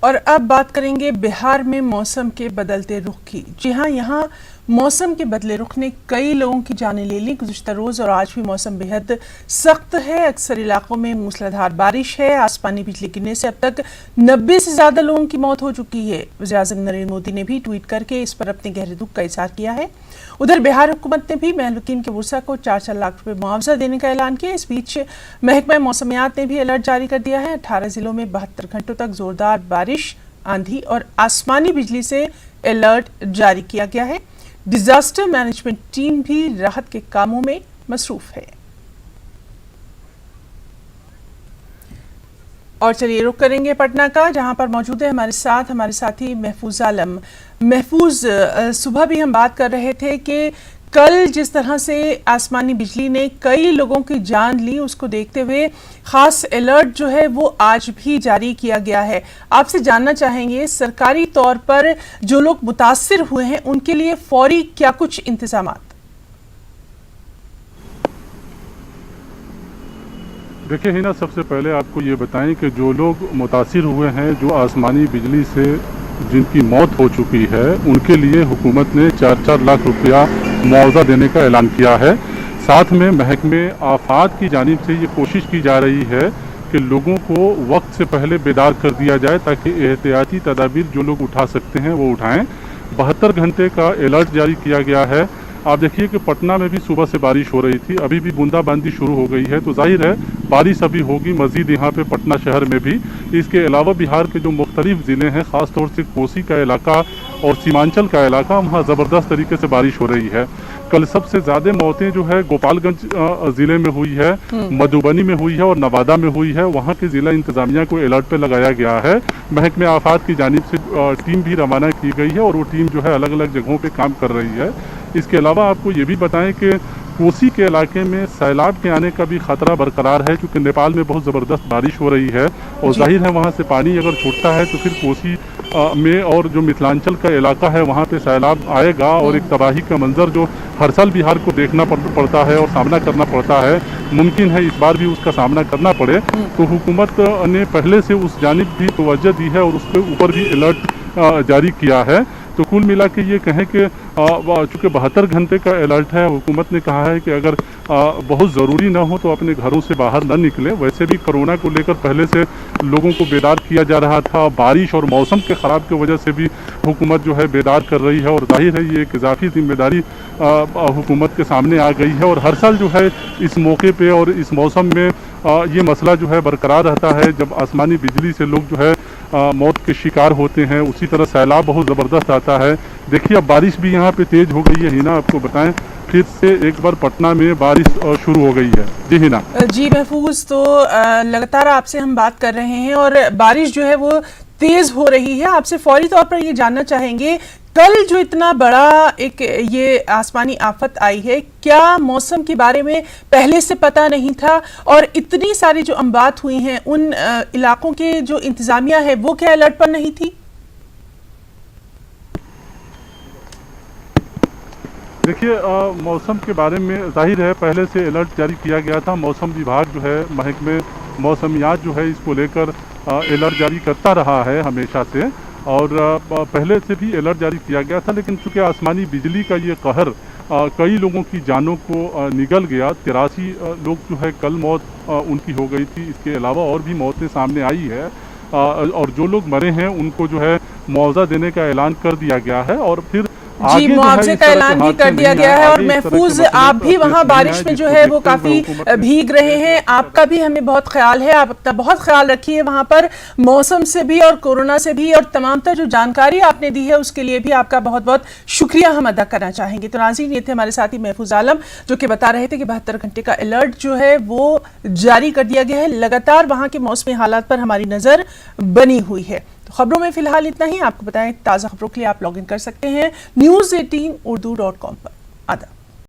اور اب بات کریں گے بہار میں موسم کے بدلتے رخ کی۔ جی ہاں، یہاں موسم کے بدلے رخ نے کئی لوگوں کی جانیں لے لی۔ گزشتہ روز اور آج بھی موسم بےحد سخت ہے۔ اکثر علاقوں میں موسلادھار بارش ہے۔ آسمانی بجلی گرنے سے اب تک 90 سے زیادہ لوگوں کی موت ہو چکی ہے۔ وزیر اعظم نریندر مودی نے بھی ٹویٹ کر کے اس پر اپنے گہرے دکھ کا اظہار کیا ہے۔ ادھر بہار حکومت نے بھی مہلوکین کے ورثاء کو 4-4 لاکھ روپے معاوضہ دینے کا اعلان کیا۔ اس بیچ محکمہ موسمیات نے بھی الرٹ جاری کر دیا ہے۔ 18 ضلعوں میں 72 گھنٹوں تک زوردار بارش، آندھی اور آسمانی بجلی سے الرٹ جاری کیا گیا ہے۔ ڈیزاسٹر مینجمنٹ ٹیم بھی راحت کے کاموں میں مصروف ہے۔ اور چلیے رخ کریں گے پٹنہ کا، جہاں پر موجود ہے ہمارے ساتھی محفوظ عالم۔ محفوظ، صبح بھی ہم بات کر رہے تھے کہ کل جس طرح سے آسمانی بجلی نے کئی لوگوں کی جان لی، اس کو دیکھتے ہوئے خاص الرٹ جو ہے وہ آج بھی جاری کیا گیا ہے۔ آپ سے جاننا چاہیں گے سرکاری طور پر جو لوگ متاثر ہوئے ہیں ان کے لیے فوری کیا کچھ انتظامات؟ دیکھیں ہینا، سب سے پہلے آپ کو یہ بتائیں کہ جو لوگ متاثر ہوئے ہیں، جو آسمانی بجلی سے جن کی موت ہو چکی ہے، ان کے لیے حکومت نے 4-4 لاکھ روپیہ معاوضہ دینے کا اعلان کیا ہے۔ ساتھ میں محکمہ آفات کی جانب سے یہ کوشش کی جا رہی ہے کہ لوگوں کو وقت سے پہلے بیدار کر دیا جائے تاکہ احتیاطی تدابیر جو لوگ اٹھا سکتے ہیں وہ اٹھائیں۔ 72 گھنٹے کا الرٹ جاری کیا گیا ہے۔ آپ دیکھیے کہ پٹنہ میں بھی صبح سے بارش ہو رہی تھی، ابھی بھی بوندا باندی شروع ہو گئی ہے، تو ظاہر ہے بارش ابھی ہوگی مزید یہاں پہ پٹنہ شہر میں بھی۔ اس کے علاوہ بہار کے جو مختلف ضلع ہیں، خاص طور سے کوسی کا علاقہ اور سیمانچل کا علاقہ، وہاں زبردست طریقے سے بارش ہو رہی ہے۔ کل سب سے زیادہ موتیں جو ہے گوپال گنج ضلع میں ہوئی ہے، مدھوبنی میں ہوئی ہے اور نوادا میں ہوئی ہے۔ وہاں کے ضلع انتظامیہ کو الرٹ پہ لگایا گیا ہے۔ محکمہ آفات کی جانب سے ٹیم بھی روانہ کی گئی ہے اور وہ ٹیم جو ہے الگ الگ جگہوں پہ کام کر رہی ہے۔ اس کے علاوہ آپ کو یہ بھی بتائیں کہ کوسی کے علاقے میں سیلاب کے آنے کا بھی خطرہ برقرار ہے، کیونکہ نیپال میں بہت زبردست بارش ہو رہی ہے اور ظاہر ہے وہاں سے پانی اگر چھوٹتا ہے تو پھر کوسی میں اور جو متھلانچل کا علاقہ ہے وہاں پہ سیلاب آئے گا اور ایک تباہی کا منظر جو ہر سال بہار کو دیکھنا پڑتا ہے اور سامنا کرنا پڑتا ہے، ممکن ہے اس بار بھی اس کا سامنا کرنا پڑے۔ تو حکومت نے پہلے سے اس جانب بھی توجہ دی ہے اور اس کے اوپر بھی الرٹ جاری کیا ہے۔ تو کل ملا کے یہ کہیں کہ چونکہ 72 گھنٹے کا الرٹ ہے، حکومت نے کہا ہے کہ اگر بہت ضروری نہ ہو تو اپنے گھروں سے باہر نہ نکلیں۔ ویسے بھی کرونا کو لے کر پہلے سے لوگوں کو بیدار کیا جا رہا تھا، بارش اور موسم کے خراب کی وجہ سے بھی حکومت جو ہے بیدار کر رہی ہے، اور ظاہر ہے یہ ایک اضافی ذمہ داری حکومت کے سامنے آ گئی ہے۔ اور ہر سال جو ہے اس موقع پہ اور اس موسم میں یہ مسئلہ جو ہے برقرار رہتا ہے، جب آسمانی بجلی سے لوگ جو ہے موت کے شکار ہوتے ہیں۔ اسی طرح سیلاب بہت زبردست آتا ہے۔ دیکھیے اب بارش بھی یہاں پہ تیز ہو گئی ہے ہینا، آپ کو بتائیں پھر سے ایک بار پٹنہ میں بارش شروع ہو گئی ہے۔ جی ہینا۔ جی محفوظ، تو لگاتار آپ سے ہم بات کر رہے ہیں اور بارش جو ہے وہ تیز ہو رہی ہے۔ آپ سے فوری طور پر یہ جاننا چاہیں گے کل جو اتنا بڑا ایک یہ آسمانی آفت آئی ہے، کیا موسم کے بارے میں پہلے سے پتہ نہیں تھا؟ اور اتنی ساری جو انبات ہوئی ہیں ان علاقوں کے جو انتظامیہ ہے وہ کیا الرٹ پر نہیں تھی؟ دیکھیے موسم کے بارے میں ظاہر ہے پہلے سے الرٹ جاری کیا گیا تھا۔ موسم وبھاگ جو ہے، محکمہ موسمیات جو ہے اس کو لے کر الرٹ جاری کرتا رہا ہے ہمیشہ سے، اور پہلے سے بھی الرٹ جاری کیا گیا تھا، لیکن چونکہ آسمانی بجلی کا یہ قہر کئی لوگوں کی جانوں کو نگل گیا۔ 83 لوگ جو ہے کل موت ان کی ہو گئی تھی۔ اس کے علاوہ اور بھی موتیں سامنے آئی ہے، اور جو لوگ مرے ہیں ان کو جو ہے معاوضہ دینے کا اعلان کر دیا گیا ہے، اور پھر جی معاوضے کا اعلان بھی کر دیا گیا ہے۔ اور محفوظ، آپ بھی وہاں بارش میں جو ہے وہ کافی بھیگ رہے ہیں، آپ کا بھی ہمیں بہت خیال ہے، آپ اپنا بہت خیال رکھیے وہاں پر، موسم سے بھی اور کورونا سے بھی، اور تمام تر جو جانکاری آپ نے دی ہے اس کے لیے بھی آپ کا بہت بہت شکریہ ہم ادا کرنا چاہیں گے۔ تو ناظرین، یہ تھے ہمارے ساتھی محفوظ عالم جو کہ بتا رہے تھے کہ 72 گھنٹے کا الرٹ جو ہے وہ جاری کر دیا گیا ہے۔ لگاتار وہاں کے موسمی حالات پر ہماری نظر بنی ہوئی ہے۔ خبروں میں فی الحال اتنا ہی۔ آپ کو بتائیں تازہ خبروں کے لیے آپ لاگ ان کر سکتے ہیں news18urdu.com پر۔